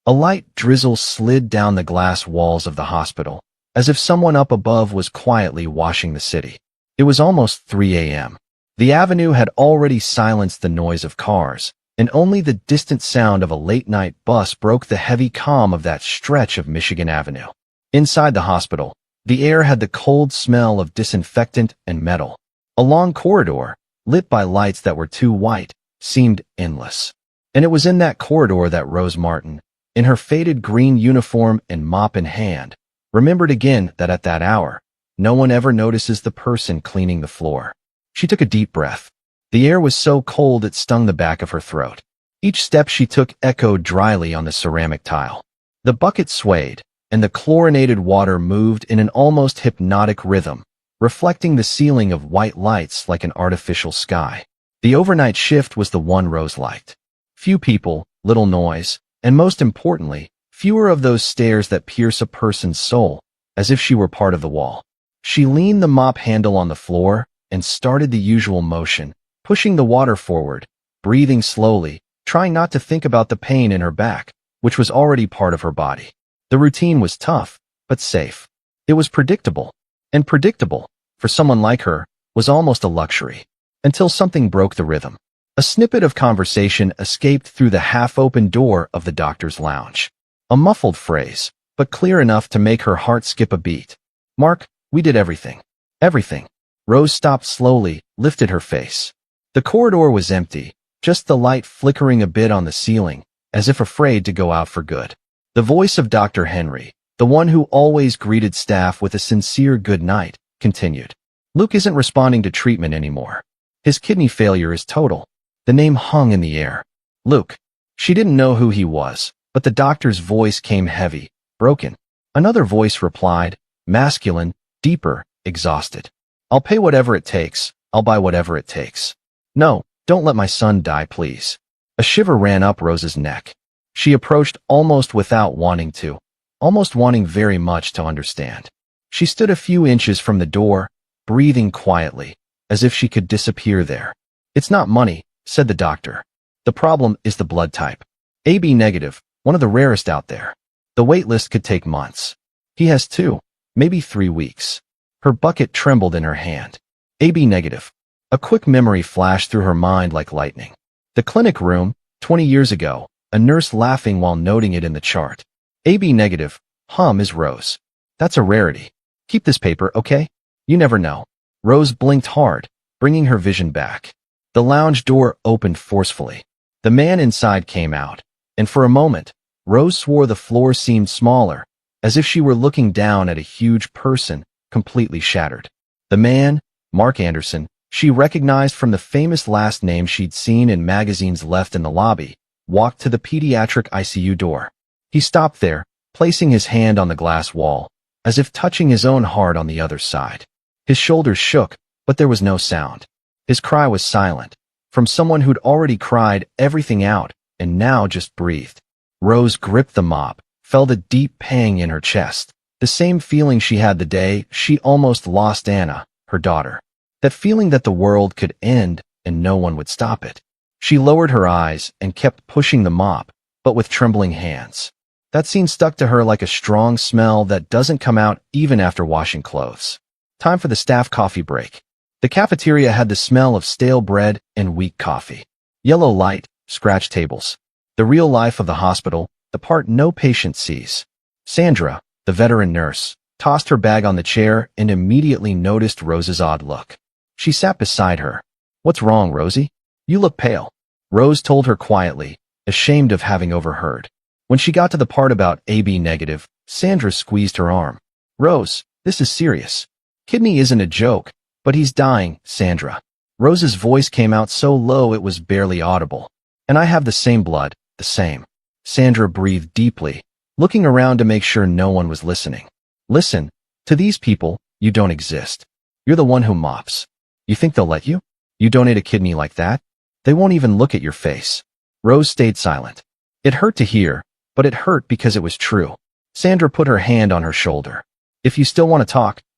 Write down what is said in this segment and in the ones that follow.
A light drizzle slid down the glass walls of the hospital, as if someone up above was quietly washing the city. It was almost 3 a.m. The avenue had already silenced the noise of cars, and only the distant sound of a late-night bus broke the heavy calm of that stretch of Michigan Avenue. Inside the hospital, the air had the cold smell of disinfectant and metal. A long corridor, lit by lights that were too white, seemed endless. And it was in that corridor that Rose Martin, in her faded green uniform and mop in hand, remembered again that at that hour, no one ever notices the person cleaning the floor. She took a deep breath. The air was so cold it stung the back of her throat. Each step she took echoed dryly on the ceramic tile. The bucket swayed, and the chlorinated water moved in an almost hypnotic rhythm, reflecting the ceiling of white lights like an artificial sky. The overnight shift was the one Rose liked. Few people, little noise, and most importantly, fewer of those stares that pierce a person's soul, as if she were part of the wall. She leaned the mop handle on the floor and started the usual motion, pushing the water forward, breathing slowly, trying not to think about the pain in her back, which was already part of her body. The routine was tough, but safe. It was predictable, and predictable, for someone like her, was almost a luxury. Until something broke the rhythm. A snippet of conversation escaped through the half-open door of the doctor's lounge. A muffled phrase, but clear enough to make her heart skip a beat. "Mark, we did everything." Everything. Rose stopped slowly, lifted her face. The corridor was empty, just the light flickering a bit on the ceiling, as if afraid to go out for good. The voice of Dr. Henry, the one who always greeted staff with a sincere good night, continued. "Luke isn't responding to treatment anymore. His kidney failure is total." The name hung in the air. Luke. She didn't know who he was, but the doctor's voice came heavy, broken. Another voice replied, masculine, deeper, exhausted. "I'll pay whatever it takes. I'll buy whatever it takes. No, don't let my son die, please." A shiver ran up Rose's neck. She approached almost without wanting to, almost wanting very much to understand. She stood a few inches from the door, breathing quietly, as if she could disappear there. "It's not money," said the doctor. "The problem is the blood type. AB negative, one of the rarest out there. The wait list could take months. He has 2, maybe 3 weeks." Her bucket trembled in her hand. AB negative. A quick memory flashed through her mind like lightning. The clinic room, 20 years ago, a nurse laughing while noting it in the chart. "AB negative, Ms. Rose. That's a rarity. Keep this paper, okay? You never know." Rose blinked hard, bringing her vision back. The lounge door opened forcefully. The man inside came out, and for a moment, Rose swore the floor seemed smaller, as if she were looking down at a huge person, completely shattered. The man, Mark Anderson, she recognized from the famous last name she'd seen in magazines left in the lobby, walked to the pediatric ICU door. He stopped there, placing his hand on the glass wall, as if touching his own heart on the other side. His shoulders shook, but there was no sound. His cry was silent, from someone who'd already cried everything out and now just breathed. Rose gripped the mop, felt a deep pang in her chest, the same feeling she had the day she almost lost Anna, her daughter. That feeling that the world could end and no one would stop it. She lowered her eyes and kept pushing the mop, but with trembling hands. That scene stuck to her like a strong smell that doesn't come out even after washing clothes. Time for the staff coffee break. The cafeteria had the smell of stale bread and weak coffee. Yellow light, scratch tables. The real life of the hospital, the part no patient sees. Sandra, the veteran nurse, tossed her bag on the chair and immediately noticed Rose's odd look. She sat beside her. "What's wrong, Rosie? You look pale." Rose told her quietly, ashamed of having overheard. When she got to the part about AB negative, Sandra squeezed her arm. "Rose, this is serious. Kidney isn't a joke. But he's dying, Sandra." Rose's voice came out so low it was barely audible. "And I have the same blood, the same." Sandra breathed deeply, looking around to make sure no one was listening. "Listen, to these people, you don't exist. You're the one who mops. You think they'll let you? You donate a kidney like that? They won't even look at your face." Rose stayed silent. It hurt to hear, but it hurt because it was true. Sandra put her hand on her shoulder. "If you still want to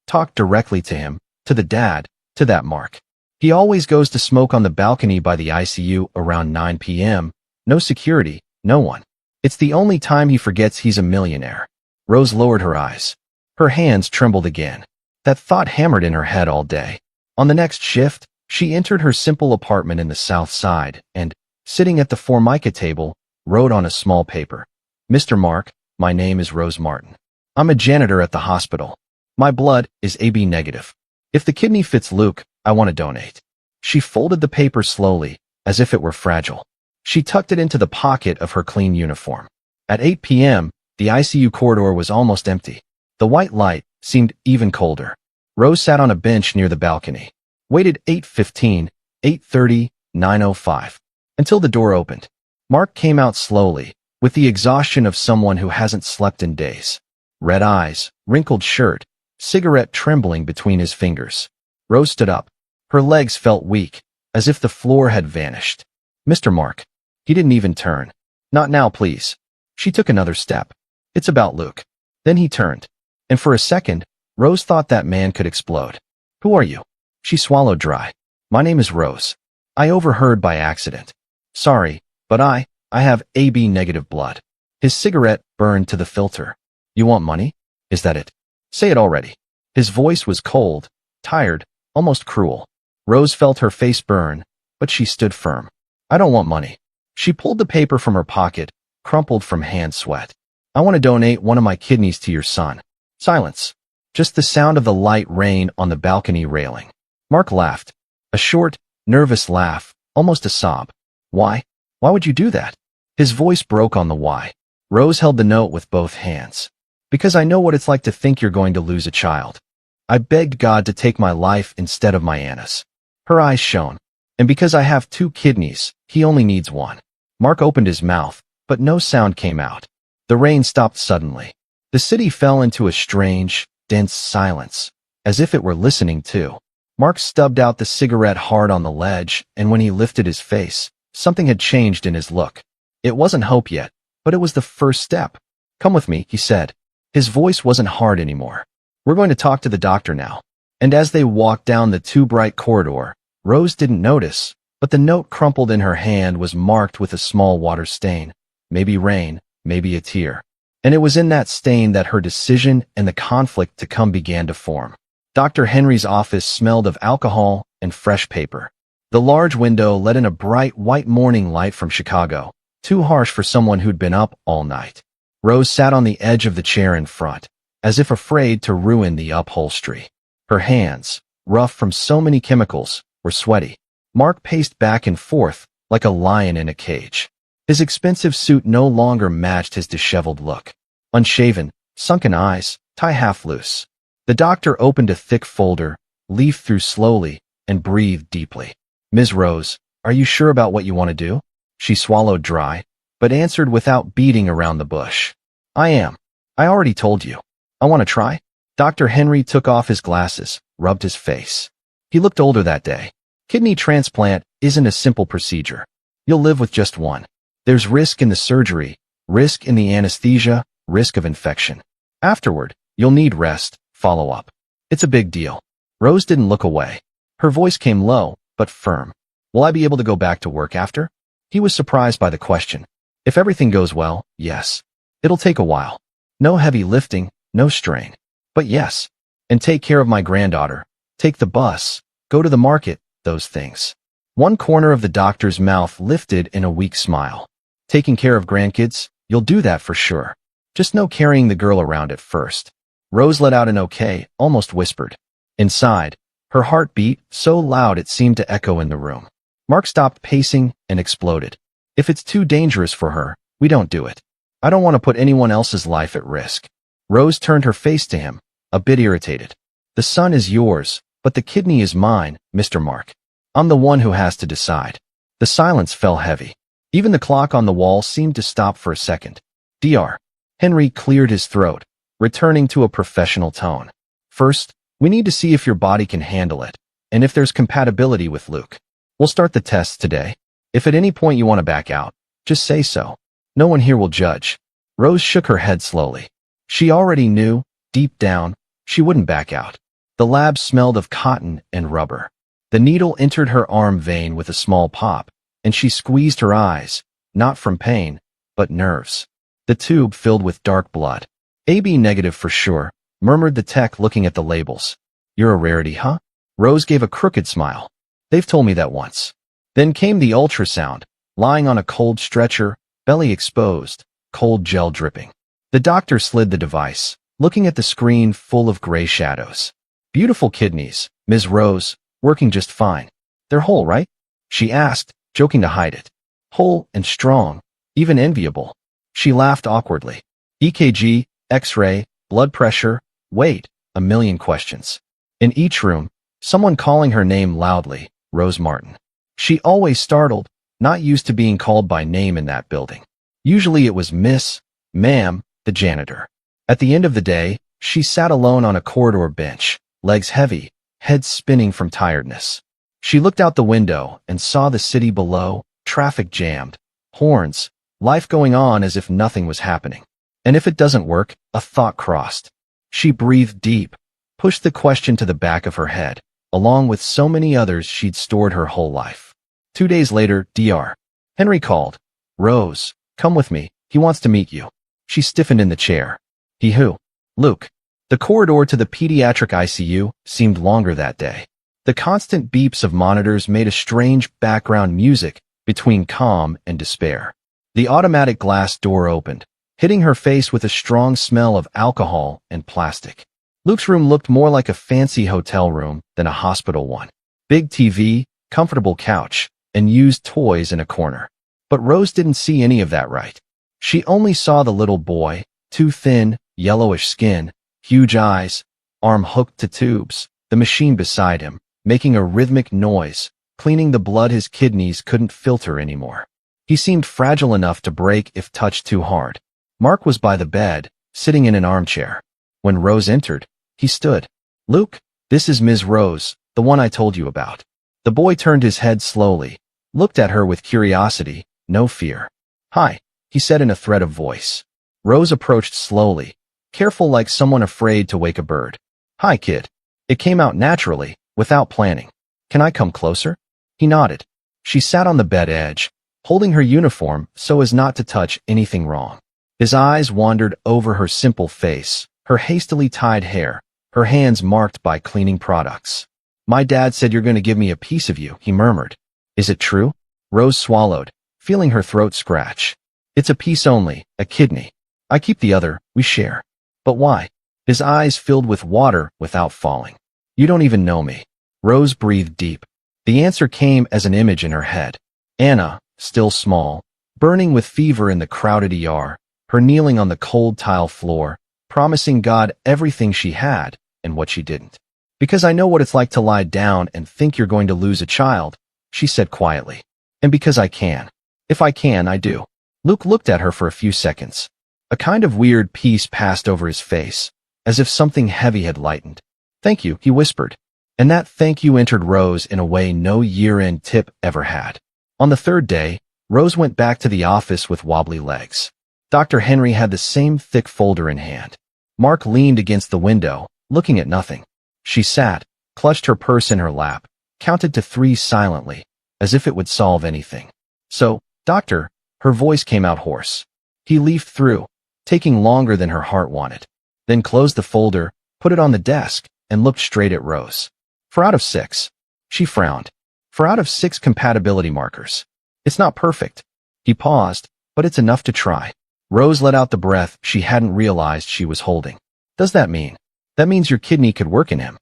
talk directly to him. To the dad, to that Mark. He always goes to smoke on the balcony by the ICU around 9 p.m. No security, no one. It's the only time he forgets he's a millionaire. Rose lowered her eyes. Her hands trembled again. That thought hammered in her head all day. On the next shift, she entered her simple apartment in the South Side and, sitting at the Formica table, wrote on a small paper. Mr. Mark, my name is Rose Martin. I'm a janitor at the hospital. My blood is AB negative. If the kidney fits Luke, I want to donate. She folded the paper slowly, as if it were fragile. She tucked it into the pocket of her clean uniform. At 8 p.m., the ICU corridor was almost empty. The white light seemed even colder. Rose sat on a bench near the balcony. Waited 8:15, 8:30, 9:05. Until the door opened. Mark came out slowly, with the exhaustion of someone who hasn't slept in days. Red eyes, wrinkled shirt, cigarette trembling between his fingers. Rose stood up. Her legs felt weak, as if the floor had vanished. Mr. Mark. He didn't even turn. Not now, please. She took another step. It's about Luke. Then he turned. And for a second, Rose thought that man could explode. Who are you? She swallowed dry. My name is Rose. I overheard by accident. Sorry, but I have AB negative blood. His cigarette burned to the filter. You want money? Is that it? Say it already. His voice was cold, tired, almost cruel. Rose felt her face burn, but she stood firm. I don't want money. She pulled the paper from her pocket, crumpled from hand sweat. I want to donate one of my kidneys to your son. Silence. Just the sound of the light rain on the balcony railing. Mark laughed. A short, nervous laugh, almost a sob. Why? Why would you do that? His voice broke on the why. Rose held the note with both hands. Because I know what it's like to think you're going to lose a child. I begged God to take my life instead of my Anna's. Her eyes shone. And because I have 2 kidneys, he only needs 1. Mark opened his mouth, but no sound came out. The rain stopped suddenly. The city fell into a strange, dense silence, as if it were listening too. Mark stubbed out the cigarette hard on the ledge, and when he lifted his face, something had changed in his look. It wasn't hope yet, but it was the first step. Come with me, he said. His voice wasn't hard anymore. We're going to talk to the doctor now. And as they walked down the too bright corridor, Rose didn't notice, but the note crumpled in her hand was marked with a small water stain. Maybe rain, maybe a tear. And it was in that stain that her decision and the conflict to come began to form. Dr. Henry's office smelled of alcohol and fresh paper. The large window let in a bright white morning light from Chicago, too harsh for someone who'd been up all night. Rose sat on the edge of the chair in front, as if afraid to ruin the upholstery. Her hands, rough from so many chemicals, were sweaty. Mark paced back and forth like a lion in a cage. His expensive suit no longer matched his disheveled look. Unshaven, sunken eyes, tie half loose. The doctor opened a thick folder, leafed through slowly, and breathed deeply. Ms. Rose, are you sure about what you want to do? She swallowed dry, but answered without beating around the bush. I am. I already told you. I want to try. Dr. Henry took off his glasses, rubbed his face. He looked older that day. Kidney transplant isn't a simple procedure. You'll live with just one. There's risk in the surgery, risk in the anesthesia, risk of infection. Afterward, you'll need rest, follow-up. It's a big deal. Rose didn't look away. Her voice came low, but firm. Will I be able to go back to work after? He was surprised by the question. If everything goes well, yes. It'll take a while. No heavy lifting, no strain. But yes. And take care of my granddaughter. Take the bus. Go to the market, those things. One corner of the doctor's mouth lifted in a weak smile. Taking care of grandkids, you'll do that for sure. Just no carrying the girl around at first. Rose let out an okay, almost whispered. Inside, her heart beat so loud it seemed to echo in the room. Mark stopped pacing and exploded. If it's too dangerous for her, we don't do it. I don't want to put anyone else's life at risk. Rose turned her face to him, a bit irritated. The son is yours, but the kidney is mine, Mr. Mark. I'm the one who has to decide. The silence fell heavy. Even the clock on the wall seemed to stop for a second. Dr. Henry cleared his throat, returning to a professional tone. First, we need to see if your body can handle it, and if there's compatibility with Luke. We'll start the tests today. If at any point you want to back out, just say so. No one here will judge. Rose shook her head slowly. She already knew, deep down, she wouldn't back out. The lab smelled of cotton and rubber. The needle entered her arm vein with a small pop, and she squeezed her eyes, not from pain, but nerves. The tube filled with dark blood. AB negative for sure, murmured the tech looking at the labels. You're a rarity, huh? Rose gave a crooked smile. They've told me that once. Then came the ultrasound, lying on a cold stretcher, belly exposed, cold gel dripping. The doctor slid the device, looking at the screen full of gray shadows. Beautiful kidneys, Ms. Rose, working just fine. They're whole, right? She asked, joking to hide it. Whole and strong, even enviable. She laughed awkwardly. EKG, X-ray, blood pressure, weight, a million questions. In each room, someone calling her name loudly, Rose Martin. She always startled, not used to being called by name in that building. Usually it was Miss, Ma'am, the janitor. At the end of the day, she sat alone on a corridor bench, legs heavy, head spinning from tiredness. She looked out the window and saw the city below, traffic jammed, horns, life going on as if nothing was happening. And if it doesn't work, a thought crossed. She breathed deep, pushed the question to the back of her head, along with so many others she'd stored her whole life. 2 days later, Dr. Henry called. Rose, come with me, he wants to meet you. She stiffened in the chair. He who? Luke. The corridor to the pediatric ICU seemed longer that day. The constant beeps of monitors made a strange background music between calm and despair. The automatic glass door opened, hitting her face with a strong smell of alcohol and plastic. Luke's room looked more like a fancy hotel room than a hospital one. Big TV, comfortable couch, and used toys in a corner. But Rose didn't see any of that right. She only saw the little boy, too thin, yellowish skin, huge eyes, arm hooked to tubes, the machine beside him, making a rhythmic noise, cleaning the blood his kidneys couldn't filter anymore. He seemed fragile enough to break if touched too hard. Mark was by the bed, sitting in an armchair. When Rose entered, he stood. Luke, this is Ms. Rose, the one I told you about. The boy turned his head slowly, looked at her with curiosity, no fear. Hi, he said in a threat of voice. Rose approached slowly, careful like someone afraid to wake a bird. Hi, kid. It came out naturally, without planning. Can I come closer? He nodded. She sat on the bed edge, holding her uniform so as not to touch anything wrong. His eyes wandered over her simple face, her hastily tied hair, her hands marked by cleaning products. My dad said you're going to give me a piece of you, he murmured. Is it true? Rose swallowed, feeling her throat scratch. It's a piece only, a kidney. I keep the other, we share. But why? His eyes filled with water without falling. You don't even know me. Rose breathed deep. The answer came as an image in her head. Anna, still small, burning with fever in the crowded ER, her kneeling on the cold tile floor, promising God everything she had and what she didn't. Because I know what it's like to lie down and think you're going to lose a child, she said quietly. And because I can. If I can, I do. Luke looked at her for a few seconds. A kind of weird peace passed over his face, as if something heavy had lightened. Thank you, he whispered. And that thank you entered Rose in a way no year-end tip ever had. On the third day, Rose went back to the office with wobbly legs. Dr. Henry had the same thick folder in hand. Mark leaned against the window, looking at nothing. She sat, clutched her purse in her lap, counted to 3 silently, as if it would solve anything. So, doctor, her voice came out hoarse. He leafed through, taking longer than her heart wanted. Then closed the folder, put it on the desk, and looked straight at Rose. 4 out of 6. She frowned. 4 out of 6 compatibility markers. It's not perfect. He paused, but it's enough to try. Rose let out the breath she hadn't realized she was holding. Does that mean? That means your kidney could work in him.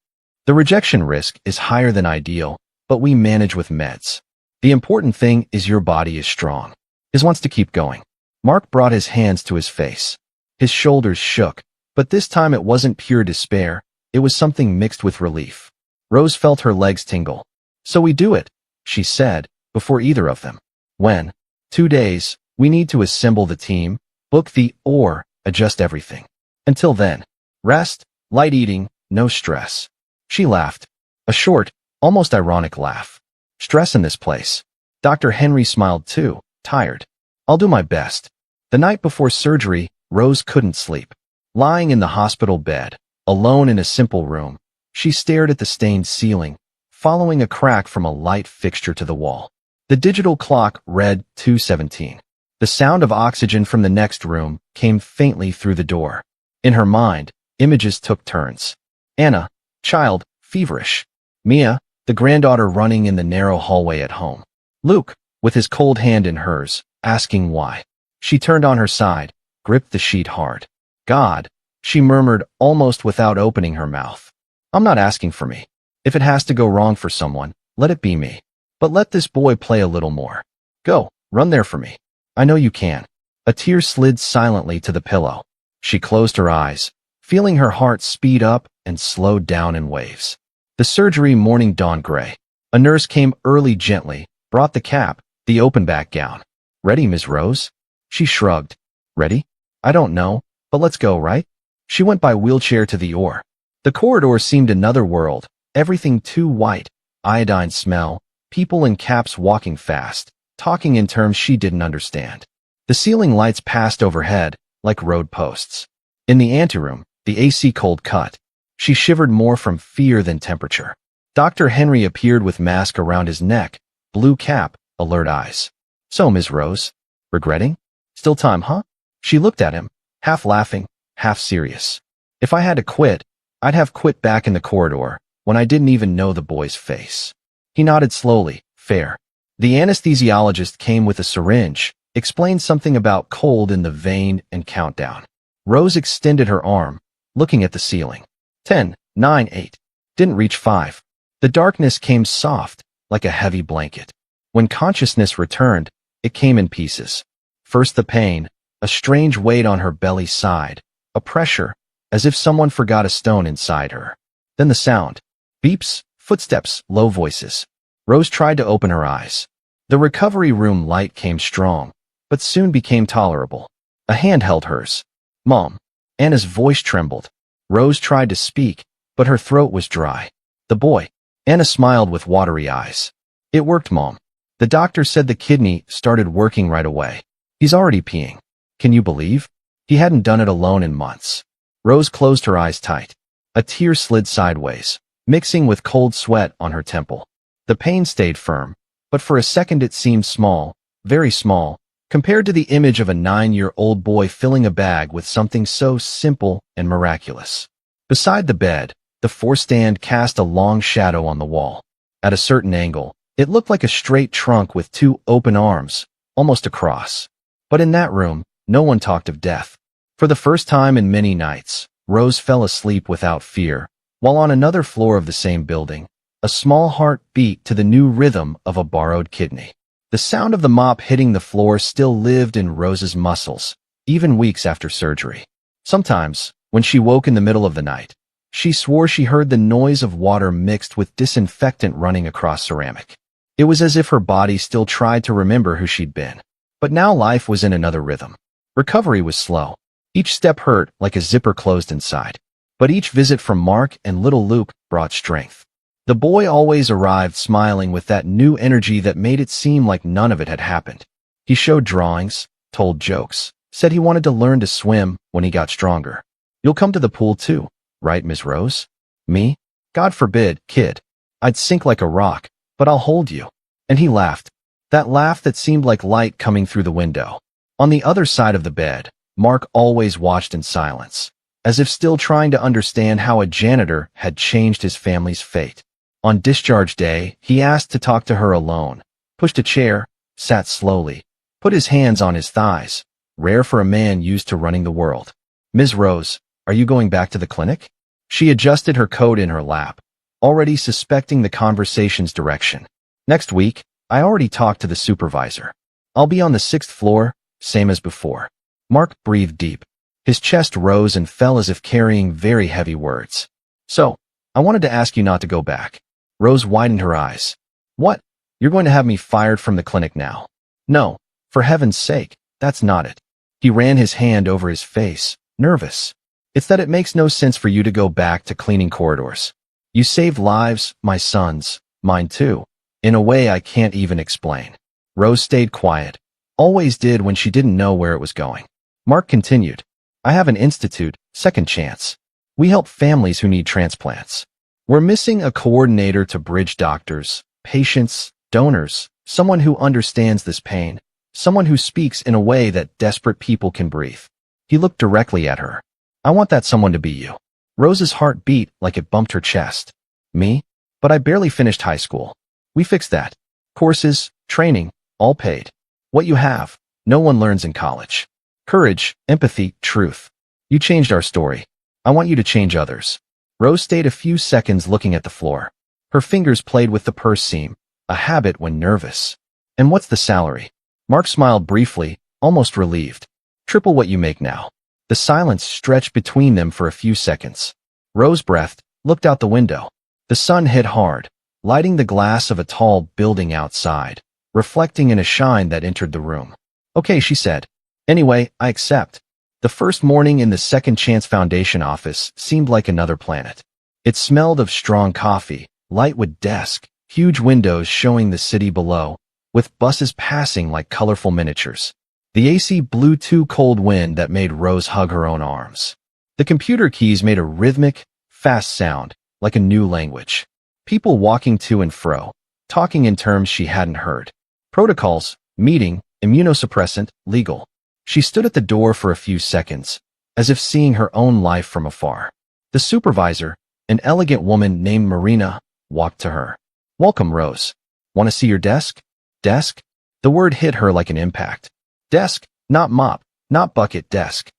The rejection risk is higher than ideal, but we manage with meds. The important thing is your body is strong. His wants to keep going. Mark brought his hands to his face. His shoulders shook, but this time it wasn't pure despair, it was something mixed with relief. Rose felt her legs tingle. So we do it, she said, before either of them. When? 2 days, we need to assemble the team, book the or adjust everything. Until then, rest, light eating, no stress. She laughed. A short, almost ironic laugh. Stress in this place. Dr. Henry smiled too, tired. I'll do my best. The night before surgery, Rose couldn't sleep. Lying in the hospital bed, alone in a simple room, she stared at the stained ceiling, following a crack from a light fixture to the wall. The digital clock read 2:17. The sound of oxygen from the next room came faintly through the door. In her mind, images took turns. Anna, child, feverish. Mia, the granddaughter running in the narrow hallway at home. Luke, with his cold hand in hers, asking why. She turned on her side, gripped the sheet hard. God, she murmured almost without opening her mouth. I'm not asking for me. If it has to go wrong for someone, let it be me. But let this boy play a little more. Go, run there for me. I know you can. A tear slid silently to the pillow. She closed her eyes, feeling her heart speed up and slowed down in waves. The surgery morning dawned gray. A nurse came early gently, brought the cap, the open-back gown. Ready, Ms. Rose? She shrugged. Ready? I don't know, but let's go, right? She went by wheelchair to the OR. The corridor seemed another world, everything too white, iodine smell, people in caps walking fast, talking in terms she didn't understand. The ceiling lights passed overhead, like road posts. In the anteroom, the AC cold cut. She shivered more from fear than temperature. Dr. Henry appeared with mask around his neck, blue cap, alert eyes. So, Ms. Rose, regretting? Still time, huh? She looked at him, half laughing, half serious. If I had to quit, I'd have quit back in the corridor, when I didn't even know the boy's face. He nodded slowly, fair. The anesthesiologist came with a syringe, explained something about cold in the vein and countdown. Rose extended her arm, looking at the ceiling. 10, 9, 8. Didn't reach 5. The darkness came soft, like a heavy blanket. When consciousness returned, it came in pieces. First the pain, a strange weight on her belly side, a pressure, as if someone forgot a stone inside her. Then the sound. Beeps, footsteps, low voices. Rose tried to open her eyes. The recovery room light came strong, but soon became tolerable. A hand held hers. Mom. Anna's voice trembled. Rose tried to speak, but her throat was dry. The boy. Anna smiled with watery eyes. It worked, Mom. The doctor said the kidney started working right away. He's already peeing. Can you believe? He hadn't done it alone in months. Rose closed her eyes tight. A tear slid sideways, mixing with cold sweat on her temple. The pain stayed firm, but for a second it seemed small, very small, compared to the image of a 9-year-old boy filling a bag with something so simple and miraculous. Beside the bed, the four-stand cast a long shadow on the wall. At a certain angle, it looked like a straight trunk with two open arms, almost a cross. But in that room, no one talked of death. For the first time in many nights, Rose fell asleep without fear, while on another floor of the same building, a small heart beat to the new rhythm of a borrowed kidney. The sound of the mop hitting the floor still lived in Rose's muscles, even weeks after surgery. Sometimes, when she woke in the middle of the night, she swore she heard the noise of water mixed with disinfectant running across ceramic. It was as if her body still tried to remember who she'd been. But now life was in another rhythm. Recovery was slow. Each step hurt like a zipper closed inside. But each visit from Mark and little Luke brought strength. The boy always arrived smiling with that new energy that made it seem like none of it had happened. He showed drawings, told jokes, said he wanted to learn to swim when he got stronger. You'll come to the pool too, right, Miss Rose? Me? God forbid, kid. I'd sink like a rock, but I'll hold you. And he laughed. That laugh that seemed like light coming through the window. On the other side of the bed, Mark always watched in silence, as if still trying to understand how a janitor had changed his family's fate. On discharge day, he asked to talk to her alone, pushed a chair, sat slowly, put his hands on his thighs, rare for a man used to running the world. Ms. Rose, are you going back to the clinic? She adjusted her coat in her lap, already suspecting the conversation's direction. Next week, I already talked to the supervisor. I'll be on the 6th floor, same as before. Mark breathed deep. His chest rose and fell as if carrying very heavy words. So, I wanted to ask you not to go back. Rose widened her eyes. What? You're going to have me fired from the clinic now? No, for heaven's sake, that's not it. He ran his hand over his face, nervous. It's that it makes no sense for you to go back to cleaning corridors. You saved lives, my sons, mine too, in a way I can't even explain. Rose stayed quiet, always did when she didn't know where it was going. Mark continued. I have an institute, Second Chance. We help families who need transplants. We're missing a coordinator to bridge doctors, patients, donors, someone who understands this pain, someone who speaks in a way that desperate people can breathe. He looked directly at her. I want that someone to be you. Rose's heart beat like it bumped her chest. Me? But I barely finished high school. We fixed that. Courses, training, all paid. What you have, no one learns in college. Courage, empathy, truth. You changed our story. I want you to change others. Rose stayed a few seconds looking at the floor. Her fingers played with the purse seam, a habit when nervous. And what's the salary? Mark smiled briefly, almost relieved. Triple what you make now. The silence stretched between them for a few seconds. Rose breathed, looked out the window. The sun hit hard, lighting the glass of a tall building outside, reflecting in a shine that entered the room. Okay, she said. Anyway, I accept. The first morning in the Second Chance Foundation office seemed like another planet. It smelled of strong coffee, light wood desk, huge windows showing the city below, with buses passing like colorful miniatures. The AC blew too cold wind that made Rose hug her own arms. The computer keys made a rhythmic, fast sound, like a new language. People walking to and fro, talking in terms she hadn't heard. Protocols, meeting, immunosuppressant, legal. She stood at the door for a few seconds, as if seeing her own life from afar. The supervisor, an elegant woman named Marina, walked to her. Welcome, Rose. Want to see your desk? Desk? The word hit her like an impact. Desk, not mop, not bucket, desk.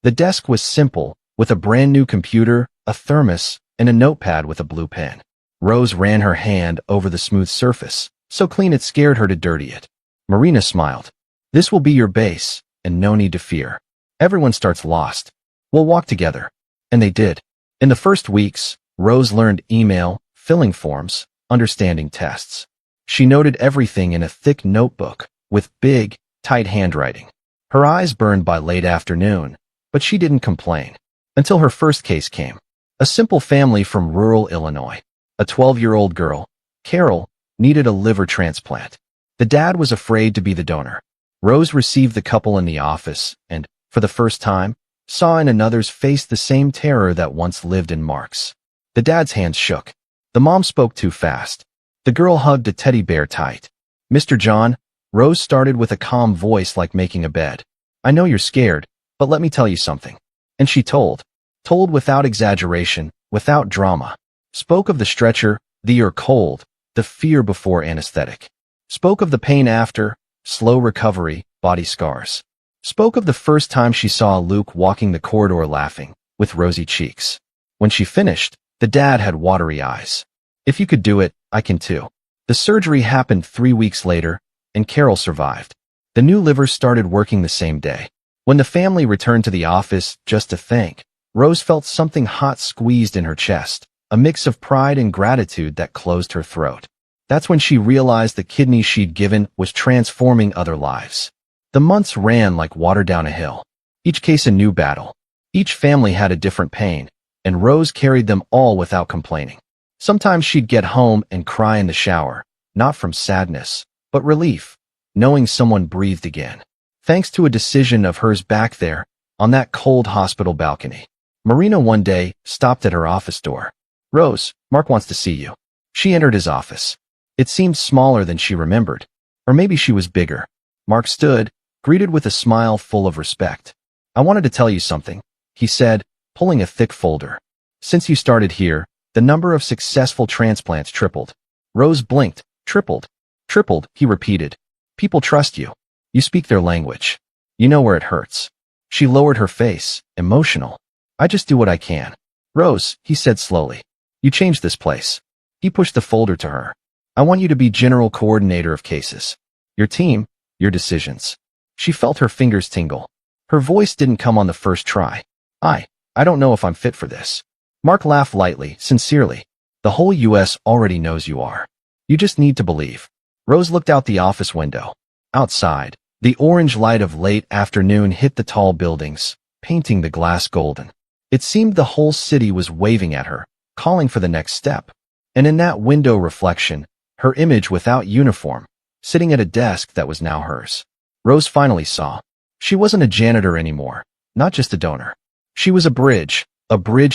The desk was simple, with a brand new computer, a thermos, and a notepad with a blue pen. Rose ran her hand over the smooth surface, so clean it scared her to dirty it. Marina smiled. This will be your base, and no need to fear. Everyone starts lost. We'll walk together. And they did. In the first weeks, Rose learned email, filling forms, understanding tests. She noted everything in a thick notebook, with big, tight handwriting. Her eyes burned by late afternoon, but she didn't complain. Until her first case came. A simple family from rural Illinois. A 12-year-old girl, Carol, needed a liver transplant. The dad was afraid to be the donor. Rose received the couple in the office and, for the first time, saw in another's face the same terror that once lived in Mark's. The dad's hands shook. The mom spoke too fast. The girl hugged a teddy bear tight. Mr. John, Rose started with a calm voice like making a bed. I know you're scared, but let me tell you something. And she told without exaggeration, without drama. Spoke of the stretcher, the you're cold, the fear before anesthetic. Spoke of the pain after, slow recovery, body scars. Spoke of the first time she saw Luke walking the corridor laughing, with rosy cheeks. When she finished, the dad had watery eyes. If you could do it, I can too. The surgery happened 3 weeks later, and Carol survived. The new liver started working the same day. When the family returned to the office just to thank, Rose felt something hot squeezed in her chest, a mix of pride and gratitude that closed her throat. That's when she realized the kidney she'd given was transforming other lives. The months ran like water down a hill. Each case a new battle. Each family had a different pain, and Rose carried them all without complaining. Sometimes she'd get home and cry in the shower, not from sadness, but relief, knowing someone breathed again. Thanks to a decision of hers back there, on that cold hospital balcony. Marina one day stopped at her office door. Rose, Mark wants to see you. She entered his office. It seemed smaller than she remembered. Or maybe she was bigger. Mark stood, greeted with a smile full of respect. I wanted to tell you something, he said, pulling a thick folder. Since you started here, the number of successful transplants tripled. Rose blinked. Tripled. Tripled, he repeated. People trust you. You speak their language. You know where it hurts. She lowered her face, emotional. I just do what I can. Rose, he said slowly. You changed this place. He pushed the folder to her. I want you to be general coordinator of cases. Your team, your decisions. She felt her fingers tingle. Her voice didn't come on the first try. I don't know if I'm fit for this. Mark laughed lightly, sincerely. The whole U.S. already knows you are. You just need to believe. Rose looked out the office window. Outside, the orange light of late afternoon hit the tall buildings, painting the glass golden. It seemed the whole city was waving at her, calling for the next step. And in that window reflection, her image without uniform, sitting at a desk that was now hers. Rose finally saw. She wasn't a janitor anymore, not just a donor. She was a bridge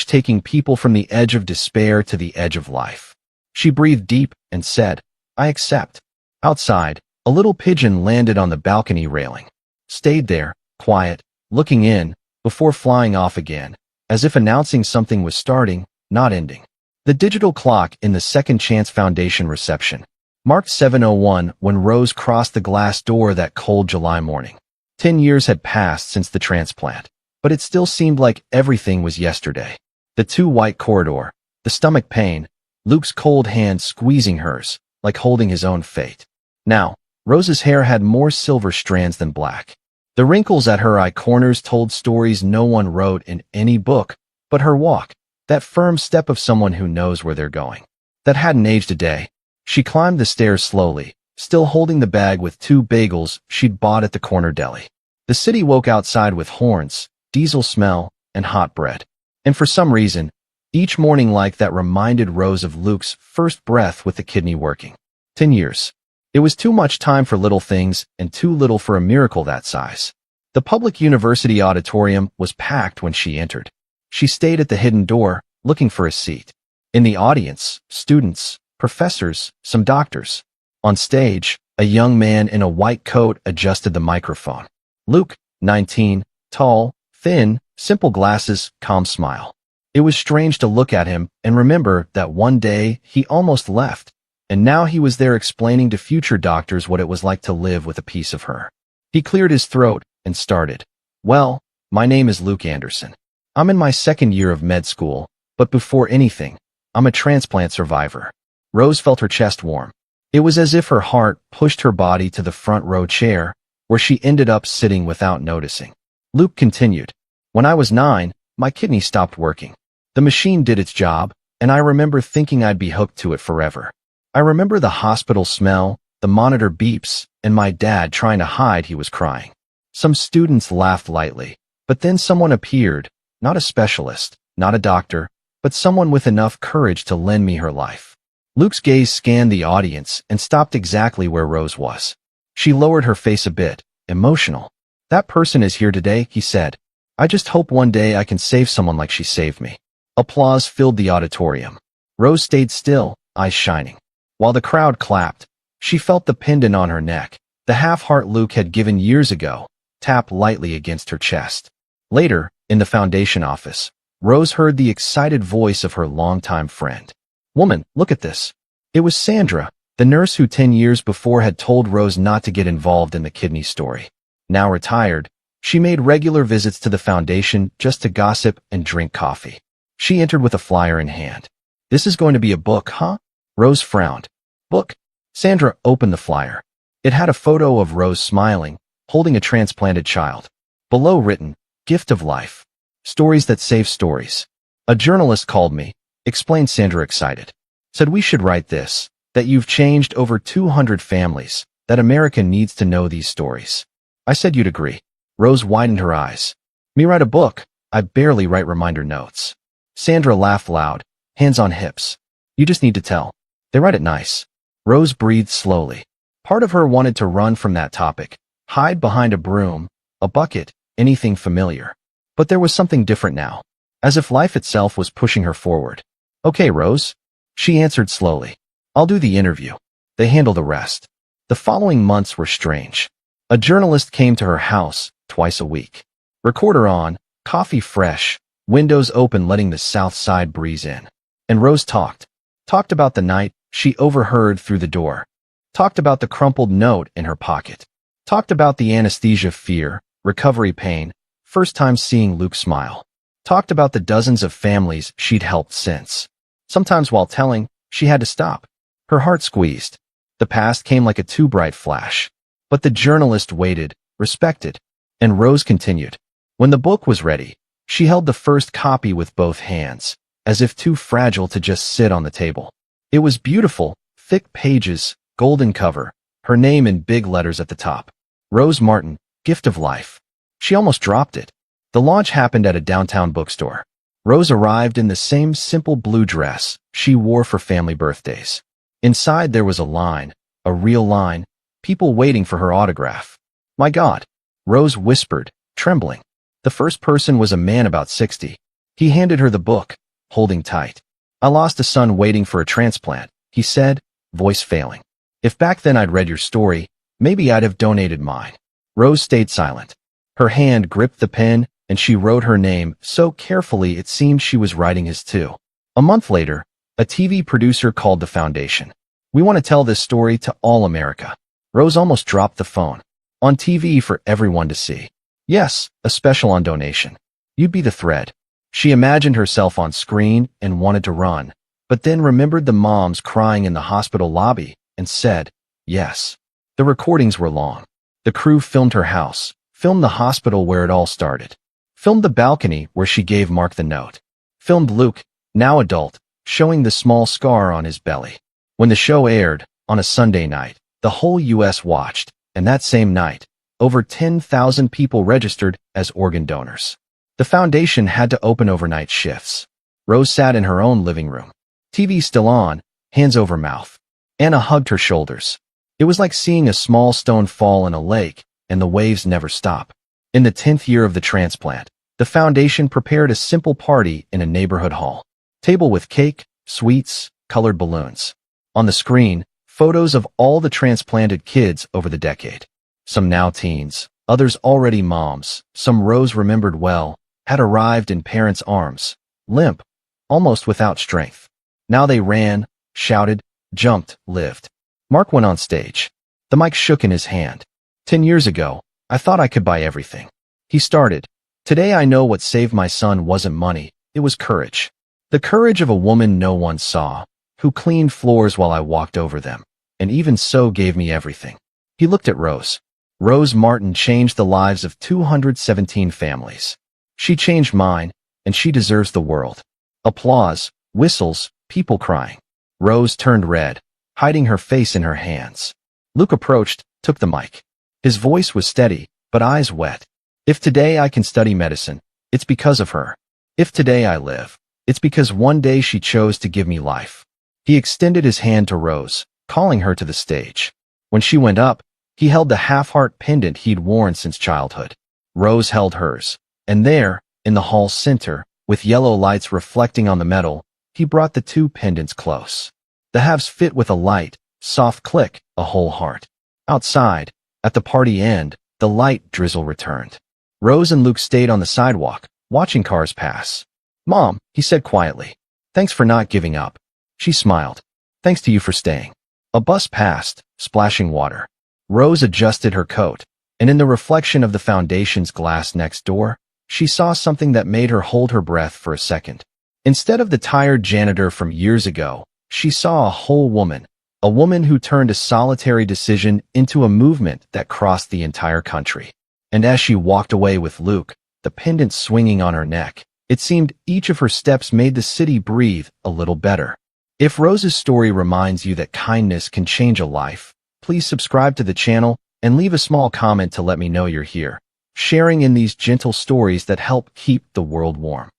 taking people from the edge of despair to the edge of life. She breathed deep and said, I accept. Outside, A little pigeon landed on the balcony railing, stayed there, quiet, looking in, before flying off again, as if announcing something was starting, not ending. The digital clock in the Second Chance Foundation reception marked 7:01 when Rose crossed the glass door that cold July morning. 10 years had passed since the transplant, but it still seemed like everything was yesterday. The too-white corridor, the stomach pain, Luke's cold hand squeezing hers, like holding his own fate. Now, Rose's hair had more silver strands than black. The wrinkles at her eye corners told stories no one wrote in any book, but her walk, that firm step of someone who knows where they're going, that hadn't aged a day. She climbed the stairs slowly, still holding the bag with 2 bagels she'd bought at the corner deli. The city woke outside with horns, diesel smell, and hot bread. And for some reason, each morning like that reminded Rose of Luke's first breath with the kidney working. 10 years. It was too much time for little things and too little for a miracle that size. The public university auditorium was packed when she entered. She stayed at the hidden door, looking for a seat. In the audience, students, professors, some doctors. On stage, a young man in a white coat adjusted the microphone. Luke, 19, tall, thin, simple glasses, calm smile. It was strange to look at him and remember that one day he almost left, and now he was there explaining to future doctors what it was like to live with a piece of her. He cleared his throat and started. Well, my name is Luke Anderson. I'm in my 2nd year of med school, but before anything, I'm a transplant survivor. Rose felt her chest warm. It was as if her heart pushed her body to the front row chair, where she ended up sitting without noticing. Luke continued. When I was 9, my kidney stopped working. The machine did its job, and I remember thinking I'd be hooked to it forever. I remember the hospital smell, the monitor beeps, and my dad trying to hide he was crying. Some students laughed lightly, but then someone appeared, not a specialist, not a doctor, but someone with enough courage to lend me her life. Luke's gaze scanned the audience and stopped exactly where Rose was. She lowered her face a bit, emotional. That person is here today, he said. I just hope one day I can save someone like she saved me. Applause filled the auditorium. Rose stayed still, eyes shining. While the crowd clapped, she felt the pendant on her neck, the half-heart Luke had given years ago, tap lightly against her chest. Later, in the foundation office, Rose heard the excited voice of her longtime friend. Woman, look at this. It was Sandra, the nurse who 10 years before had told Rose not to get involved in the kidney story. Now retired, she made regular visits to the foundation just to gossip and drink coffee. She entered with a flyer in hand. This is going to be a book, huh? Rose frowned. Book? Sandra opened the flyer. It had a photo of Rose smiling, holding a transplanted child. Below written, Gift of Life. Stories that save stories. A journalist called me, explained Sandra excited. Said we should write this, that you've changed over 200 families, that America needs to know these stories. I said you'd agree. Rose widened her eyes. Me write a book? I barely write reminder notes. Sandra laughed loud, hands on hips. You just need to tell. They write it nice. Rose breathed slowly. Part of her wanted to run from that topic, hide behind a broom, a bucket, anything familiar. But there was something different now, as if life itself was pushing her forward. Okay, Rose. She answered slowly. I'll do the interview. They handle the rest. The following months were strange. A journalist came to her house twice a week. Recorder on, coffee fresh, windows open letting the south side breeze in. And Rose talked about the night she overheard through the door, talked about the crumpled note in her pocket, talked about the anesthesia fear, recovery pain, first time seeing Luke smile, talked about the dozens of families she'd helped since. Sometimes while telling, she had to stop. Her heart squeezed. The past came like a too bright flash. But the journalist waited, respected, and Rose continued. When the book was ready, she held the first copy with both hands, as if too fragile to just sit on the table. It was beautiful, thick pages, golden cover, her name in big letters at the top. Rose Martin, Gift of Life. She almost dropped it. The launch happened at a downtown bookstore. Rose arrived in the same simple blue dress she wore for family birthdays. Inside there was a line, a real line, people waiting for her autograph. My God, Rose whispered, trembling. The first person was a man about 60. He handed her the book, holding tight. I lost a son waiting for a transplant, he said, voice failing. If back then I'd read your story, Maybe I'd have donated mine. Rose stayed silent. Her hand gripped the pen, and she wrote her name so carefully it seemed she was writing his too. A month later, a TV producer called the foundation. We want to tell this story to all America. Rose almost dropped the phone. On TV for everyone to see. Yes, a special on donation. You'd be the thread. She imagined herself on screen and wanted to run, but then remembered the moms crying in the hospital lobby and said, yes. The recordings were long. The crew filmed her house, filmed the hospital where it all started, filmed the balcony where she gave Mark the note, filmed Luke, now adult, showing the small scar on his belly. When the show aired, on a Sunday night, the whole U.S. watched, and that same night, over 10,000 people registered as organ donors. The foundation had to open overnight shifts. Rose sat in her own living room. TV still on, hands over mouth. Anna hugged her shoulders. It was like seeing a small stone fall in a lake, and the waves never stop. In the 10th year of the transplant, the foundation prepared a simple party in a neighborhood hall. Table with cake, sweets, colored balloons. On the screen, photos of all the transplanted kids over the decade. Some now teens, others already moms, some Rose remembered well, had arrived in parents' arms, limp, almost without strength. Now they ran, shouted, jumped, lived. Mark went on stage. The mic shook in his hand. 10 years ago, I thought I could buy everything. He started. Today I know what saved my son wasn't money, it was courage. The courage of a woman no one saw, who cleaned floors while I walked over them, and even so gave me everything. He looked at Rose. Rose Martin changed the lives of 217 families. She changed mine, and she deserves the world. Applause, whistles, people crying. Rose turned red, hiding her face in her hands. Luke approached, took the mic. His voice was steady, but eyes wet. If today I can study medicine, it's because of her. If today I live, it's because one day she chose to give me life. He extended his hand to Rose, calling her to the stage. When she went up, he held the half-heart pendant he'd worn since childhood. Rose held hers. And there, in the hall's center, with yellow lights reflecting on the metal, he brought the two pendants close. The halves fit with a light, soft click, a whole heart. Outside, at the party end, the light drizzle returned. Rose and Luke stayed on the sidewalk, watching cars pass. Mom, he said quietly. Thanks for not giving up. She smiled. Thanks to you for staying. A bus passed, splashing water. Rose adjusted her coat, and in the reflection of the foundation's glass next door, she saw something that made her hold her breath for a second. Instead of the tired janitor from years ago, she saw a whole woman, a woman who turned a solitary decision into a movement that crossed the entire country. And as she walked away with Luke, the pendant swinging on her neck, it seemed each of her steps made the city breathe a little better. If Rose's story reminds you that kindness can change a life, please subscribe to the channel and leave a small comment to let me know you're here, sharing in these gentle stories that help keep the world warm.